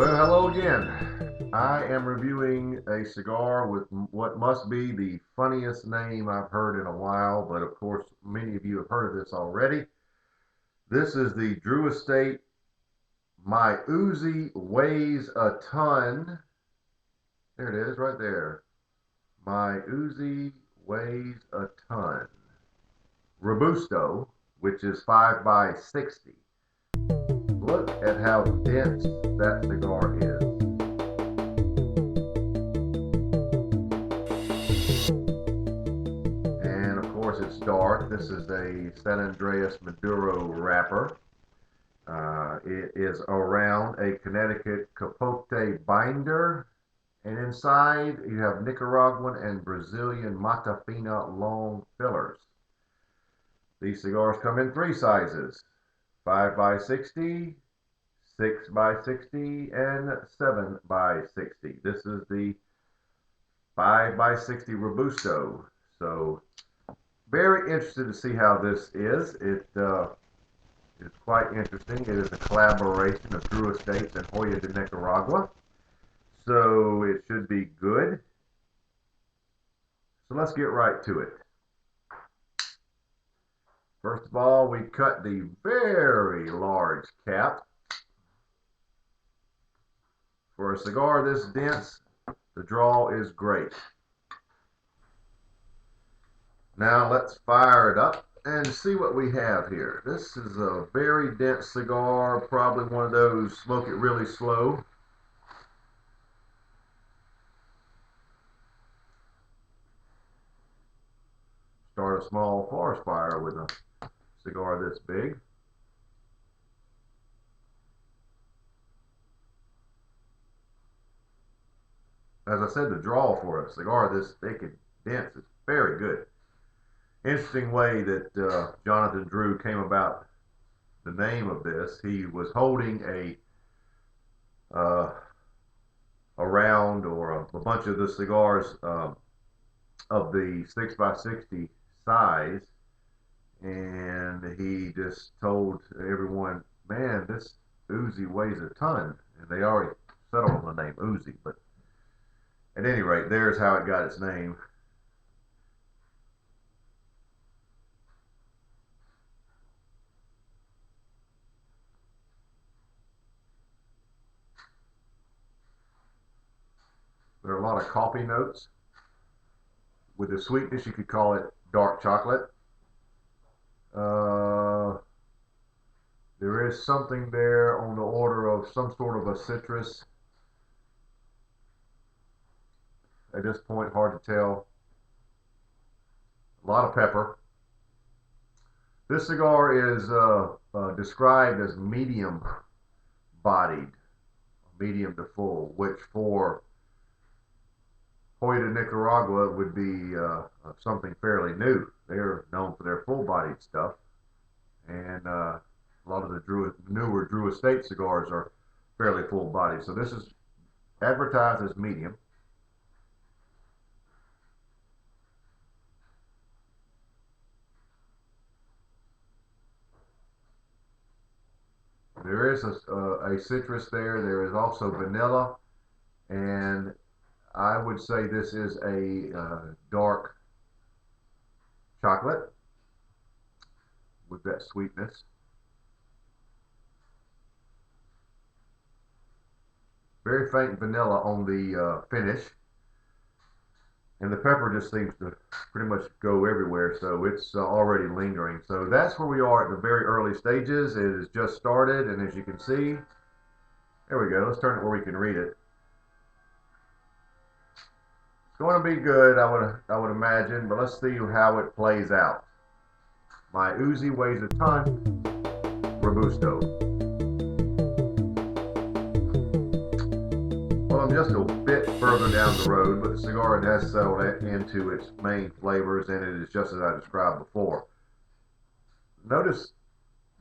Well, hello again. I am reviewing a cigar with what must be the funniest name I've heard in a while, but of course, many of you have heard of this already. This is the Drew Estate My Uzi Weighs a Ton. There it is, right there. My Uzi Weighs a Ton. Robusto, which is 5 by 60. Look at how dense that cigar is. And of course, it's dark. This is a San Andreas Maduro wrapper. It is around a Connecticut Capote binder. And inside, you have Nicaraguan and Brazilian Matafina long fillers. These cigars come in three sizes: 5 by 60, 6 by 60, and 7 by 60. This is the 5 by 60 Robusto. So very interested to see how this is. It's quite interesting. It is a collaboration of Drew Estates and Joya de Nicaragua. So it should be good. So let's get right to it. First of all, we cut the very large cap. For a cigar this dense, the draw is great. Now let's fire it up and see what we have here. This is a very dense cigar, probably one of those smoke it really slow. Start a small forest fire with a cigar this big. As I said, the draw for a cigar this thick and dense is very good. Interesting way that Jonathan Drew came about the name of this. He was holding a round or a bunch of the cigars of the 6 by 60 size, and he just told everyone, man, this Uzi weighs a ton. And they already settled on the name Uzi, but at any rate, there's how it got its name. There are a lot of coffee notes. With the sweetness, you could call it dark chocolate. Uh, there is something there on the order of some sort of a citrus. At this point, hard to tell. A lot of pepper. This cigar is described as medium bodied, medium to full, which for Joya de Nicaragua would be something fairly new. They're known for their full-bodied stuff, and a lot of the newer Drew Estate cigars are fairly full-bodied. So this is advertised as medium. There is a citrus there. There is also vanilla, and I would say this is a dark chocolate with that sweetness. Very faint vanilla on the finish. And the pepper just seems to pretty much go everywhere, so it's already lingering. So that's where we are at the very early stages. It has just started, and as you can see, there we go. Let's turn it where we can read it. It's going to be good, I would imagine, but let's see how it plays out. My Uzi weighs a ton. Robusto. Well, I'm just a bit further down the road, but the cigar has settled into its main flavors, and it is just as I described before. Notice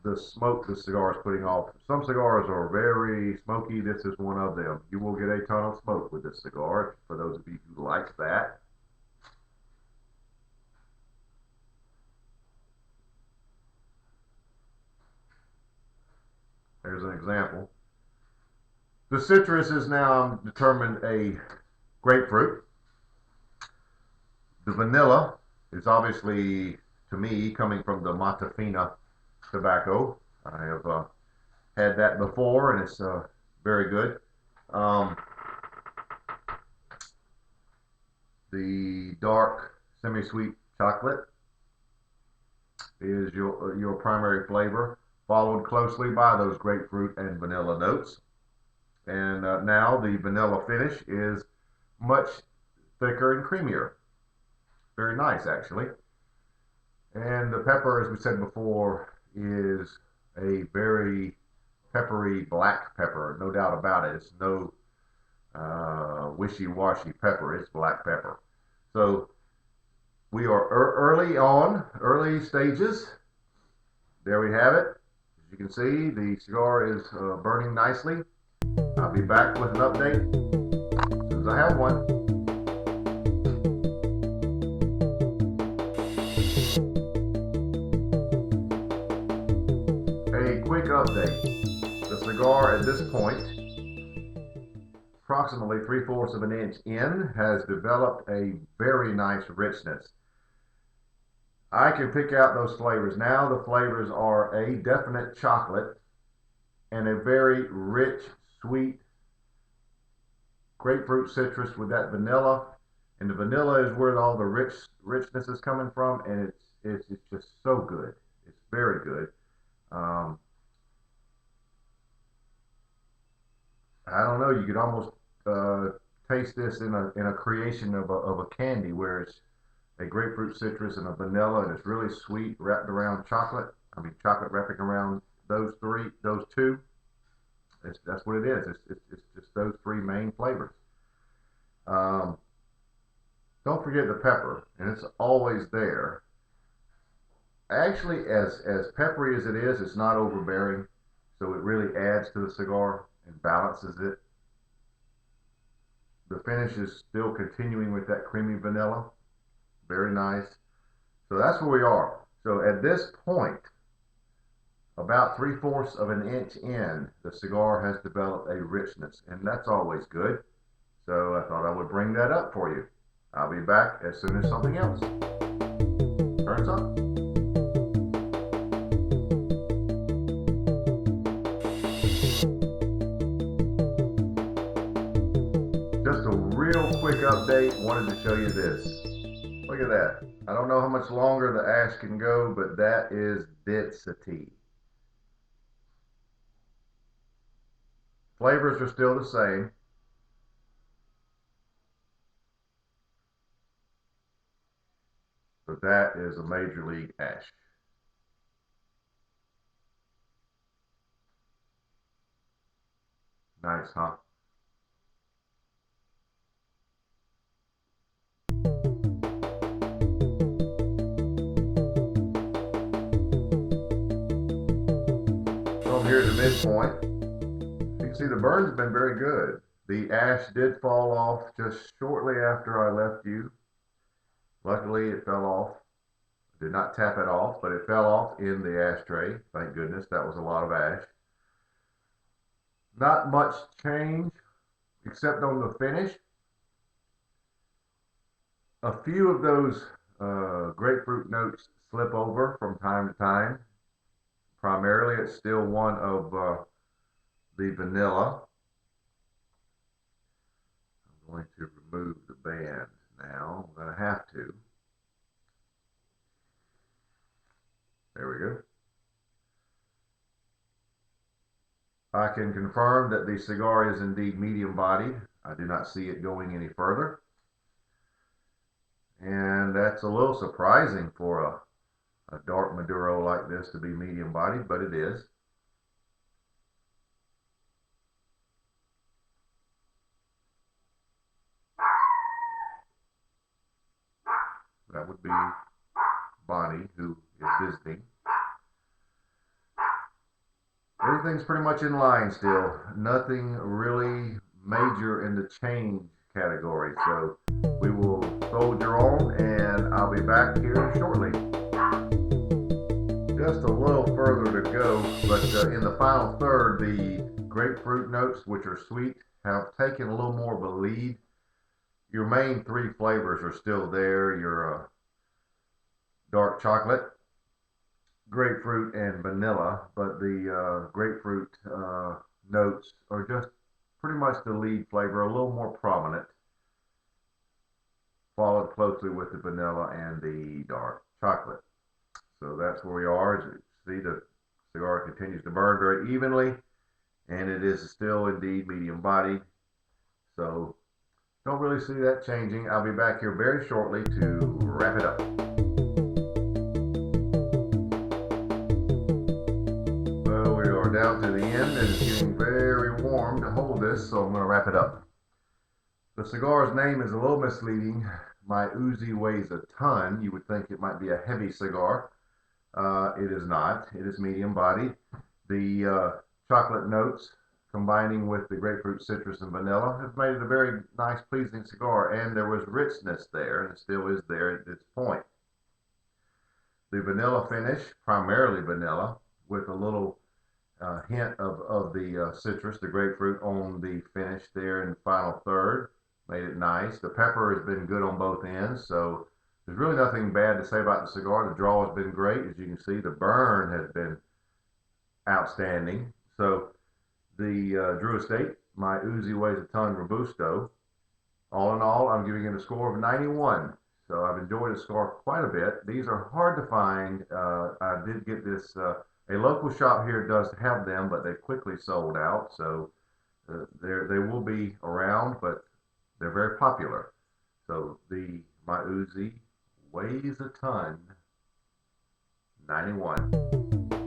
the smoke the cigar is putting off. Some cigars are very smoky. This is one of them. You will get a ton of smoke with this cigar, for those of you who like that. There's an example. The citrus is now determined a grapefruit. The vanilla is obviously, to me, coming from the Matafina tobacco. I have had that before, and it's very good. Um, the dark semi-sweet chocolate is your primary flavor, followed closely by those grapefruit and vanilla notes. And now the vanilla finish is much thicker and creamier. Very nice, actually. And the pepper, as we said before, is a very peppery black pepper, no doubt about it. It's no wishy-washy pepper. It's black pepper. So we are early stages. There we have it. As you can see, the cigar is burning nicely. I'll be back with an update as soon as I have one. A quick update. The cigar at this point, approximately 3/4 of an inch in, has developed a very nice richness. I can pick out those flavors. Now the flavors are a definite chocolate and a very rich, sweet grapefruit citrus with that vanilla. And the vanilla is where all the richness is coming from, and it's just so good. It's very good. Um, I don't know. You could almost taste this in a creation of a candy where it's a grapefruit citrus and a vanilla, and it's really sweet, wrapped around chocolate. I mean, chocolate wrapping around those two. That's what it is. It's just those three main flavors. Um, don't forget the pepper, and it's always there. Actually, as peppery as it is, it's not overbearing, so it really adds to the cigar and balances it. The finish is still continuing with that creamy vanilla. Very nice. So that's where we are. So at this point, about 3/4 of an inch in, the cigar has developed a richness, and that's always good. So I thought I would bring that up for you. I'll be back as soon as something else turns up. Just a real quick update. Wanted to show you this. Look at that. I don't know how much longer the ash can go, but that is density. Flavors are still the same. But that is a major league ash. Nice, huh? So I'm here at the midpoint. You can see the burn's been very good. The ash did fall off just shortly after I left you. Luckily, it fell off. I did not tap it off, but it fell off in the ashtray. Thank goodness, that was a lot of ash. Not much change, except on the finish. A few of those grapefruit notes slip over from time to time. Primarily, it's still one of the vanilla. I'm going to remove the band now. I'm going to have to. There we go. I can confirm that the cigar is indeed medium bodied. I do not see it going any further. And that's a little surprising for a dark Maduro like this to be medium bodied, but it is. That would be Bonnie, who is visiting. Everything's pretty much in line still. Nothing really major in the change category. So we will soldier on, and I'll be back here shortly. Just a little further to go, but in the final third, the grapefruit notes, which are sweet, have taken a little more of a lead. Your main three flavors are still there. Your dark chocolate, grapefruit, and vanilla, but the grapefruit notes are just pretty much the lead flavor, a little more prominent, followed closely with the vanilla and the dark chocolate. So that's where we are. As you see, the cigar continues to burn very evenly, and it is still indeed medium bodied. So don't really see that changing. I'll be back here very shortly to wrap it up. Well, we are down to the end, and it's getting very warm to hold this, so I'm going to wrap it up. The cigar's name is a little misleading. My Uzi weighs a ton. You would think it might be a heavy cigar. It is not. It is medium bodied. The chocolate notes combining with the grapefruit, citrus, and vanilla have made it a very nice, pleasing cigar, and there was richness there, and it still is there at this point. The vanilla finish, primarily vanilla, with a little hint of the citrus, the grapefruit on the finish there in the final third, made it nice. The pepper has been good on both ends, so there's really nothing bad to say about the cigar. The draw has been great. As you can see, the burn has been outstanding. So the Drew Estate, my Uzi weighs a ton Robusto. All in all, I'm giving it a score of 91. So I've enjoyed the cigar quite a bit. These are hard to find. I did get this. A local shop here does have them, but they quickly sold out. So they will be around, but they're very popular. So the my Uzi weighs a ton, 91.